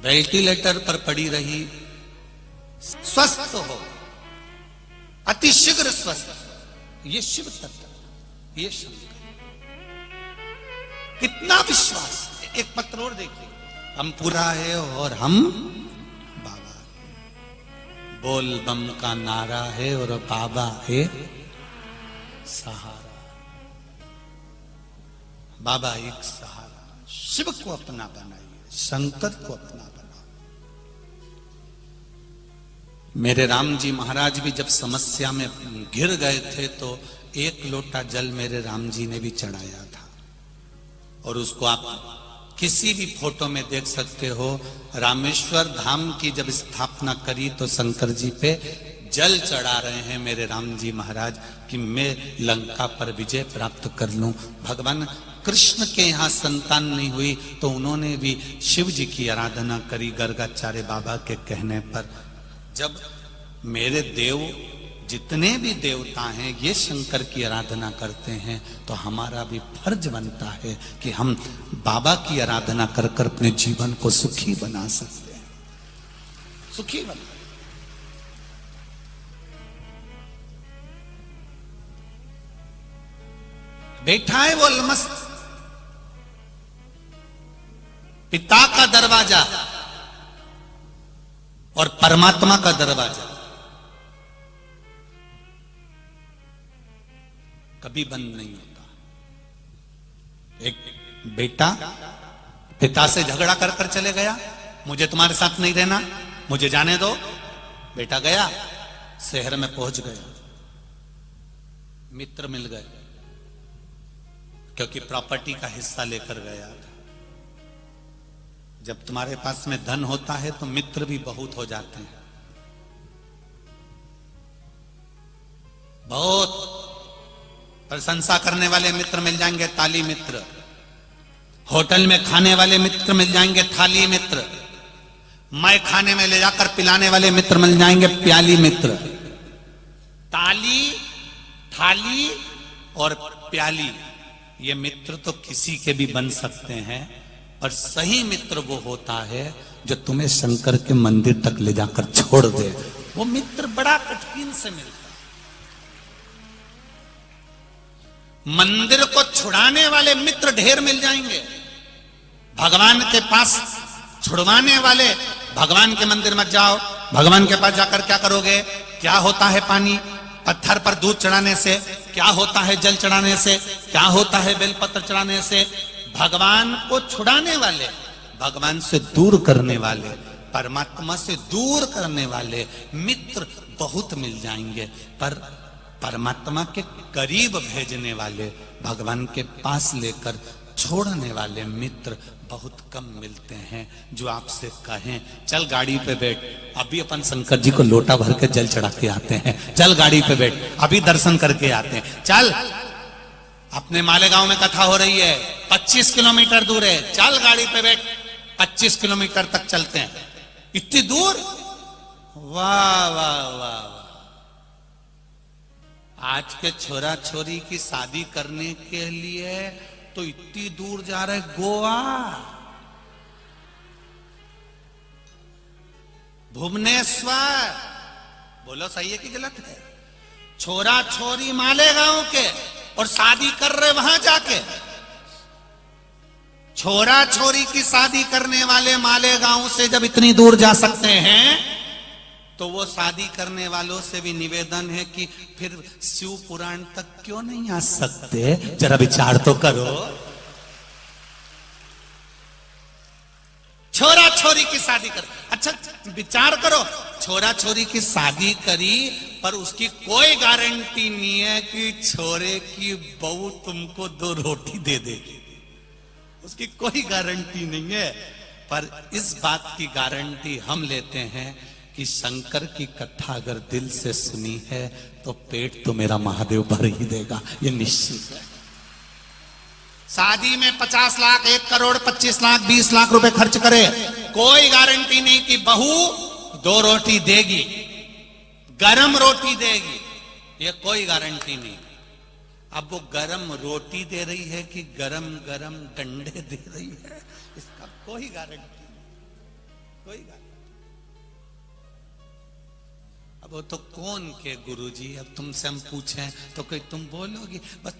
Ventilator पर पड़ी रही, स्वस्थ हो, अतिशीघ्र स्वस्थ। ये शिव तत्व, ये शंकर। कितना विश्वास। एक पत्र और देखिए, हम पूरा है और हम बाबा के। बोल बम का नारा है और बाबा है सहारा। बाबा एक सहारा। शिव को अपना बनाइए, शंकर को अपना बनाओ। मेरे राम जी महाराज भी जब समस्या में घिर गए थे तो एक लोटा जल मेरे राम जी ने भी चढ़ाया था, और उसको आप किसी भी फोटो में देख सकते हो। रामेश्वर धाम की जब स्थापना करी तो शंकर जी पे जल चढ़ा रहे हैं मेरे राम जी महाराज कि मैं लंका पर विजय प्राप्त कर लूं। भगवान कृष्ण के यहाँ संतान नहीं हुई तो उन्होंने भी शिव जी की आराधना करी गर्गाचार्य बाबा के कहने पर। जब मेरे देव जितने भी देवता हैं ये शंकर की आराधना करते हैं तो हमारा भी फर्ज बनता है कि हम बाबा की आराधना कर कर अपने जीवन को सुखी बना सकते हैं, सुखी बना। बैठा है वो अलमस्त, पिता का दरवाजा और परमात्मा का दरवाजा कभी बंद नहीं होता। एक बेटा पिता से झगड़ा कर कर चले गया, मुझे तुम्हारे साथ नहीं रहना, मुझे जाने दो। बेटा गया, शहर में पहुंच गया, मित्र मिल गए क्योंकि प्रॉपर्टी का हिस्सा लेकर गया था। जब तुम्हारे पास में धन होता है तो मित्र भी बहुत हो जाते हैं। बहुत प्रशंसा करने वाले मित्र मिल जाएंगे, ताली मित्र। होटल में खाने वाले मित्र मिल जाएंगे, थाली मित्र। मैं खाने में ले जाकर पिलाने वाले मित्र मिल जाएंगे, प्याली मित्र। ताली, थाली और प्याली, ये मित्र तो किसी के भी बन सकते हैं, पर सही मित्र वो होता है जो तुम्हें शंकर के मंदिर तक ले जाकर छोड़ दे। वो मित्र बड़ा कठिन से मिलता है। मंदिर को छुड़ाने वाले मित्र ढेर मिल जाएंगे, भगवान के पास छुड़वाने वाले। भगवान के मंदिर मत जाओ, भगवान के पास जाकर क्या करोगे? क्या होता है पानी? पत्थर पर दूध चढ़ाने से क्या होता है? जल चढ़ाने से क्या होता है? बेलपत्र चढ़ाने से। भगवान को छुड़ाने वाले, भगवान से दूर करने वाले, परमात्मा से दूर करने वाले मित्र बहुत मिल जाएंगे, पर परमात्मा के करीब भेजने वाले, भगवान के पास लेकर छोड़ने वाले मित्र बहुत कम मिलते हैं। जो आपसे कहें चल गाड़ी पे बैठ, अभी अपन शंकर जी को लोटा भर के जल चढ़ा के आते हैं, चल गाड़ी पे बैठ, अभी दर्शन करके आते हैं, चल अपने मालेगांव में कथा हो रही है, 25 किलोमीटर दूर है, चल गाड़ी पे बैठ, 25 किलोमीटर तक चलते हैं। इतनी दूर? वाह वाह वाह। आज के छोरा छोरी की शादी करने के लिए तो इतनी दूर जा रहे, गोवा, भुवनेश्वर। बोलो सही है कि गलत है? छोरा छोरी मालेगांव के और शादी कर रहे वहां जाके। छोरा छोरी की शादी करने वाले मालेगांव से जब इतनी दूर जा सकते हैं तो वो शादी करने वालों से भी निवेदन है कि फिर शिव पुराण तक क्यों नहीं आ सकते? जरा विचार तो करो। छोरा छोरी की शादी कर, अच्छा विचार करो, छोरा छोरी की शादी करी पर उसकी कोई गारंटी नहीं है कि छोरे की बहू तुमको 2 रोटी दे देगी। उसकी कोई गारंटी नहीं है, पर इस बात की गारंटी हम लेते हैं कि शंकर की कथा अगर दिल से सुनी है तो पेट तो मेरा महादेव भर ही देगा, ये निश्चित है। शादी में 50 लाख, 1 करोड़, 25 लाख, 20 लाख रुपए खर्च करे, कोई गारंटी नहीं कि बहू 2 रोटी देगी, गरम रोटी देगी, ये कोई गारंटी नहीं। अब वो गरम रोटी दे रही है कि गरम गरम डंडे दे रही है, इसका कोई गारंटी नहीं। कोई गारंटी। अब वो तो कौन के गुरुजी, अब तुमसे हम पूछें तो कोई तुम बोलोगी, बस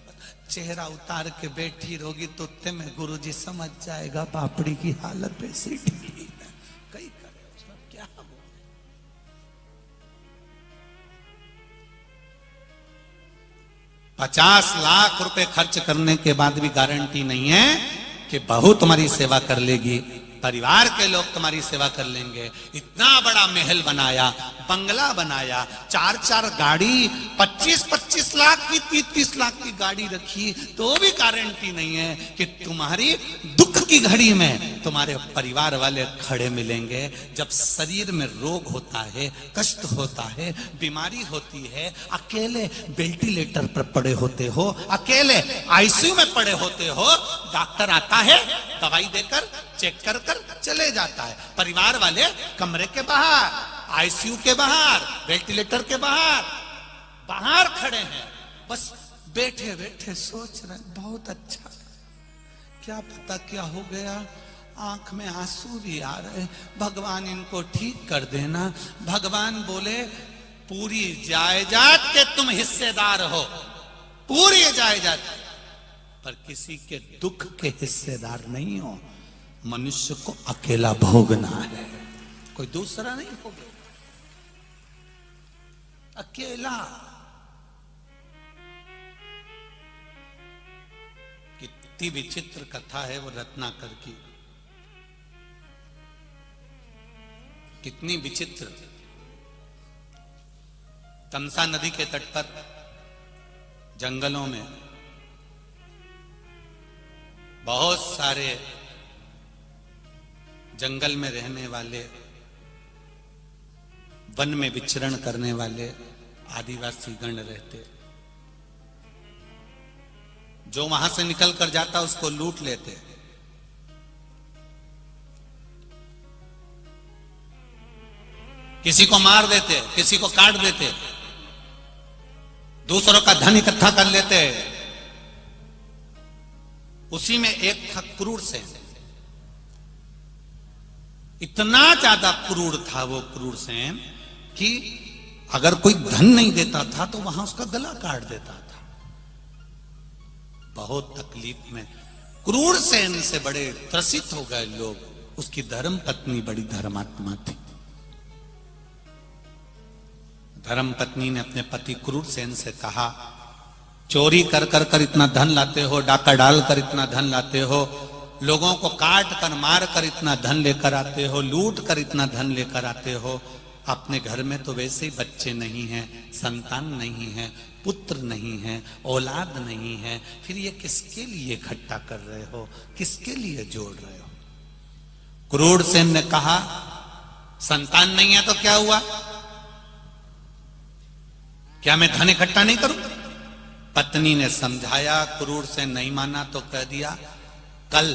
चेहरा उतार के बैठी रहोगी तो में गुरुजी समझ जाएगा पापड़ी की हालत वैसी ढीली है, कई करे उसमें क्या बोले। 50 लाख रुपए खर्च करने के बाद भी गारंटी नहीं है कि बहू तुम्हारी सेवा कर लेगी, परिवार के लोग तुम्हारी सेवा कर लेंगे। इतना बड़ा महल बनाया, बंगला बनाया, 4 गाड़ी, 25 लाख की, 30 लाख की गाड़ी रखी, तो भी गारंटी नहीं है कि तुम्हारी दुख की घड़ी में तुम्हारे परिवार वाले खड़े मिलेंगे। जब शरीर में रोग होता है, कष्ट होता है, बीमारी होती है, अकेले वेंटिलेटर पर पड़े होते हो, अकेले आईसीयू में पड़े होते हो, डॉक्टर आता है दवाई देकर चेक कर कर चले जाता है, परिवार वाले कमरे के बाहर, आईसीयू के बाहर, वेंटिलेटर के बाहर खड़े हैं, बस बैठे बैठे सोच रहे बहुत अच्छा, क्या पता क्या हो गया, आंख में आंसू भी आ रहे, भगवान इनको ठीक कर देना। भगवान बोले पूरी जायदाद के तुम हिस्सेदार हो, पूरी जायदाद, पर किसी के दुख के हिस्सेदार नहीं हो। मनुष्य को अकेला भोगना है, कोई दूसरा नहीं भोगे, अकेला। कितनी विचित्र कथा है वो रत्नाकर की, कितनी विचित्र। तमसा नदी के तट पर जंगलों में बहुत सारे जंगल में रहने वाले, वन में विचरण करने वाले आदिवासी गण रहते, जो वहां से निकल कर जाता उसको लूट लेते। किसी को मार देते, किसी को काट देते, दूसरों का धन इकट्ठा कर लेते। उसी में एक था क्रूर सेन, इतना ज्यादा क्रूर था वो क्रूर सेन कि अगर कोई धन नहीं देता था तो वहां उसका गला काट देता था। बहुत तकलीफ में क्रूर सेन से बड़े त्रसित हो गए लोग। उसकी धर्म पत्नी बड़ी धर्मात्मा थी। धर्म पत्नी ने अपने पति क्रूर सेन से कहा, चोरी कर कर कर इतना धन लाते हो, डाका डाल कर इतना धन लाते हो, लोगों को काट कर मार कर इतना धन लेकर आते हो, लूट कर इतना धन लेकर आते हो, अपने घर में तो वैसे ही बच्चे नहीं हैं, संतान नहीं है, पुत्र नहीं है, औलाद नहीं है, फिर ये किसके लिए इकट्ठा कर रहे हो, किसके लिए जोड़ रहे हो? क्रूर सेन ने कहा, संतान नहीं है तो क्या हुआ, क्या मैं धन इकट्ठा नहीं करूं? पत्नी ने समझाया, क्रूर सेन नहीं माना तो कह दिया, कल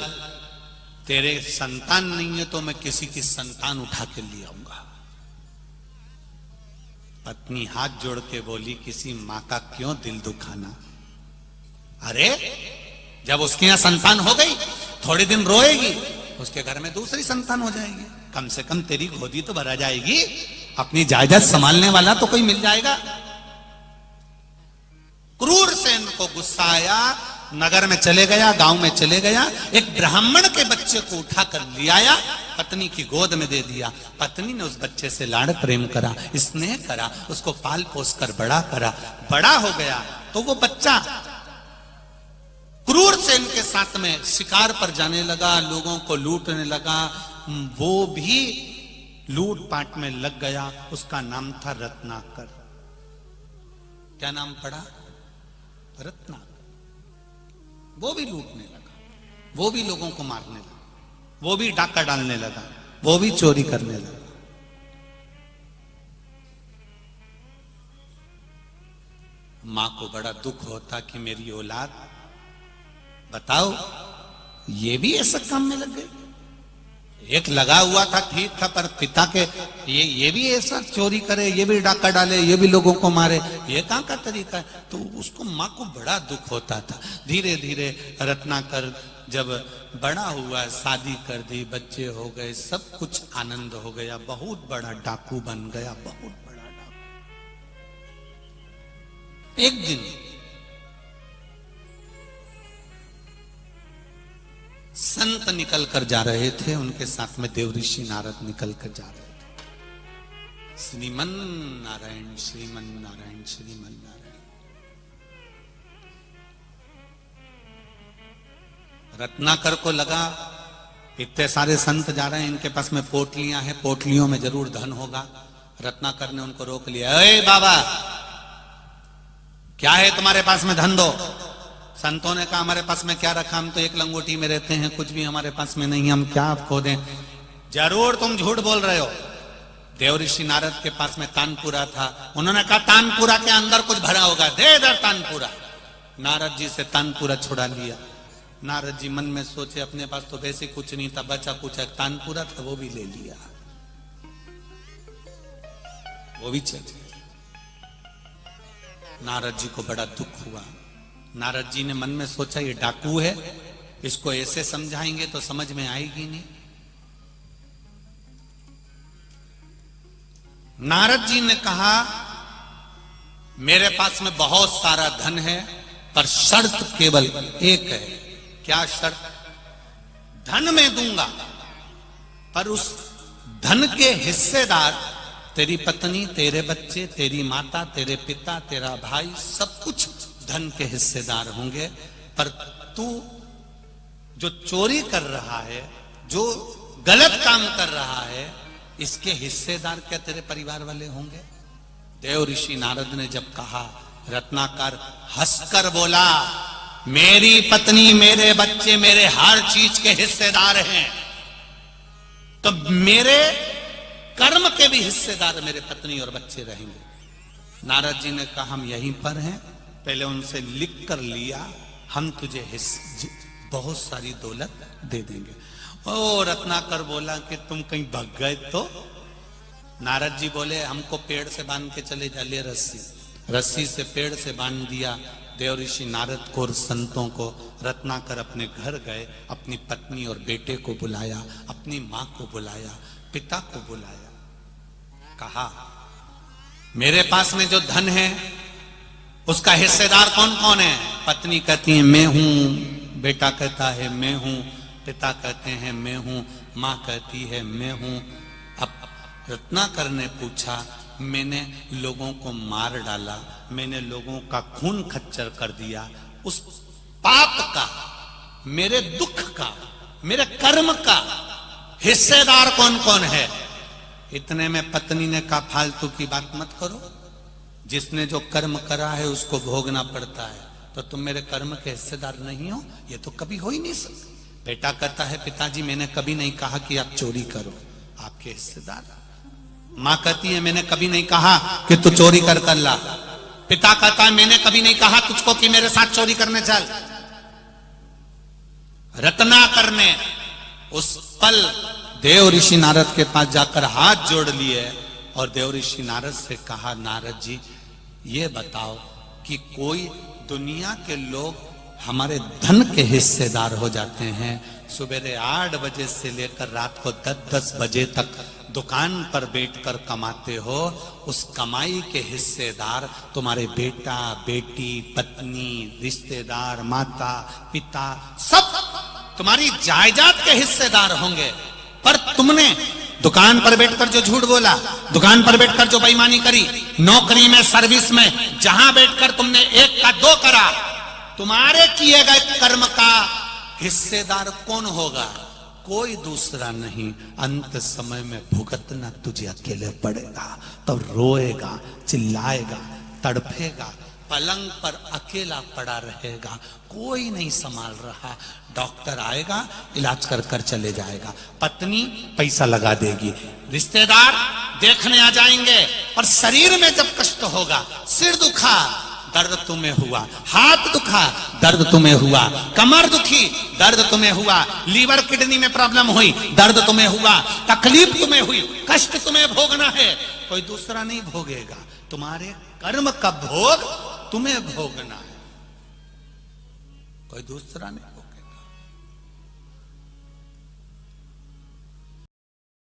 तेरे संतान नहीं है तो मैं किसी की संतान उठा के ले आऊंगा। पत्नी हाथ जोड़ के बोली, किसी मां का क्यों दिल दुखाना? अरे जब उसके यहां संतान हो गई, थोड़े दिन रोएगी, उसके घर में दूसरी संतान हो जाएगी, कम से कम तेरी गोदी तो भरा जाएगी, अपनी जायदाद संभालने वाला तो कोई मिल जाएगा। क्रूर सेन को गुस्सा आया, नगर में चले गया, गांव में चले गया, एक ब्राह्मण के बच्चे को उठाकर ले आया, पत्नी की गोद में दे दिया। पत्नी ने उस बच्चे से लाड़ प्रेम करा, स्नेह करा, उसको पाल पोस कर बड़ा करा। बड़ा हो गया तो वो बच्चा क्रूर सेन के साथ में शिकार पर जाने लगा, लोगों को लूटने लगा, वो भी लूट पाट में लग गया। उसका नाम था रत्नाकर। क्या नाम पड़ा? रत्नाकर। वो भी लूटने लगा, वो भी लोगों को मारने लगा, वो भी डाका डालने लगा, वो भी चोरी करने लगा। मां को बड़ा दुख होता कि मेरी औलाद, बताओ, ये भी ऐसा काम में लग गई। एक लगा हुआ था, ठीक था, पर पिता के ये भी ऐसा चोरी करे, ये भी डाका डाले, ये भी लोगों को मारे, ये कहां का तरीका है? तो उसको मां को बड़ा दुख होता था। धीरे धीरे रत्नाकर जब बड़ा हुआ, शादी कर दी, बच्चे हो गए, सब कुछ आनंद हो गया, बहुत बड़ा डाकू बन गया, बहुत बड़ा डाकू। एक दिन संत निकल कर जा रहे थे, उनके साथ में देवऋषि नारद निकल कर जा रहे थे। श्रीमन नारायण, श्रीमन नारायण, श्रीमन नारायण। रत्नाकर को लगा इतने सारे संत जा रहे हैं, इनके पास में पोटलियां हैं, पोटलियों में जरूर धन होगा। रत्नाकर ने उनको रोक लिया, अरे बाबा क्या है तुम्हारे पास में, धन दो। संतों ने कहा हमारे पास में क्या रखा, हम तो एक लंगोटी में रहते हैं, कुछ भी हमारे पास में नहीं, हम क्या आपको दें। जरूर तुम झूठ बोल रहे हो। देवऋषि नारद के पास में तानपुरा था, उन्होंने कहा तानपुरा के अंदर कुछ भरा होगा, दे इधर तानपुरा। नारद जी से तानपुरा छुड़ा लिया। नारद जी मन में सोचे अपने पास तो वैसे कुछ नहीं था, बचा कुछ एक तानपुरा था, वो भी ले लिया, वो भी चल गया। नारद जी को बड़ा दुख हुआ। नारद जी ने मन में सोचा ये डाकू है, इसको ऐसे समझाएंगे तो समझ में आएगी नहीं। नारद जी ने कहा मेरे पास में बहुत सारा धन है, पर शर्त केवल एक है। क्या शर्त? धन मैं दूंगा, पर उस धन के हिस्सेदार तेरी पत्नी, तेरे बच्चे, तेरी माता, तेरे पिता, तेरा भाई, सब कुछ धन के हिस्सेदार होंगे। पर तू जो चोरी कर रहा है, जो गलत काम कर रहा है, इसके हिस्सेदार क्या तेरे परिवार वाले होंगे? देवऋषि नारद ने जब कहा, रत्नाकर हंसकर बोला, मेरी पत्नी, मेरे बच्चे, मेरे हर चीज के हिस्सेदार हैं, तो मेरे कर्म के भी हिस्सेदार मेरे पत्नी और बच्चे रहेंगे। नारद जी ने कहा हम यहीं पर हैं, पहले उनसे लिख कर लिया, हम तुझे बहुत सारी दौलत दे देंगे। ओ रत्नाकर बोला कि तुम कहीं भाग गए तो? नारद जी बोले हमको पेड़ से बांध के चले जा, ले रस्सी। रस्सी से पेड़ से बांध दिया। देवऋषि नारद को और संतों को। रत्नाकर अपने घर गए, अपनी पत्नी और बेटे को बुलाया, अपनी मां को बुलाया, पिता को बुलाया, कहा मेरे पास में जो धन है उसका हिस्सेदार कौन कौन है? पत्नी कहती है मैं हूं, बेटा कहता है मैं हूं, पिता कहते हैं मैं हूं, मां कहती है मैं हूं। अब रत्नाकर ने पूछा, मैंने लोगों को मार डाला, मैंने लोगों का खून खच्चर कर दिया, उस पाप का, मेरे दुख का, मेरे कर्म का हिस्सेदार कौन कौन है? इतने में पत्नी ने कहा फालतू की बात मत करो, जिसने जो कर्म करा है उसको भोगना पड़ता है, तो तुम मेरे कर्म के हिस्सेदार नहीं हो, ये तो कभी हो ही नहीं सकता। बेटा कहता है पिताजी मैंने कभी नहीं कहा कि आप चोरी करो, आपके हिस्सेदार। मां कहती है मैंने कभी नहीं कहा कि तू चोरी कर ला। पिता कहता है मैंने कभी नहीं कहा तुझको कि मेरे साथ चोरी करने चल। रत्नाकर ने उस पल देवऋषि नारद के पास जाकर हाथ जोड़ लिए और देवऋषि नारद से कहा, नारद जी ये बताओ कि कोई दुनिया के लोग हमारे धन के हिस्सेदार हो जाते हैं, सुबह 8 बजे से लेकर रात को 10-10 बजे तक दुकान पर बैठकर कमाते हो, उस कमाई के हिस्सेदार तुम्हारे बेटा, बेटी, पत्नी, रिश्तेदार, माता, पिता, सब तुम्हारी जायदाद के हिस्सेदार होंगे। पर तुमने दुकान पर बैठकर जो झूठ बोला, दुकान पर बैठकर जो बेईमानी करी, नौकरी में, सर्विस में, जहां बैठकर तुमने 1 का 2 करा, तुम्हारे किए गए कर्म का हिस्सेदार कौन होगा? कोई दूसरा नहीं। अंत समय में भुगतना तुझे अकेले पड़ेगा। तब रोएगा, चिल्लाएगा, तड़फेगा, पलंग पर अकेला पड़ा रहेगा, कोई नहीं संभाल रहा। डॉक्टर आएगा, इलाज कर कर चले जाएगा, पत्नी पैसा लगा देगी, रिश्तेदार देखने आ जाएंगे, और शरीर में जब कष्ट होगा, सिर दुखा दर्द तुम्हें हुआ, हाथ दुखा दर्द तुम्हें हुआ, कमर दुखी दर्द तुम्हें हुआ, लीवर किडनी में प्रॉब्लम हुई दर्द तुम्हें हुआ, तकलीफ तुम्हें हुई, कष्ट तुम्हें भोगना है, कोई दूसरा नहीं भोगेगा। तुम्हारे कर्म का भोग तुम्हें भोगना है, कोई दूसरा नहीं।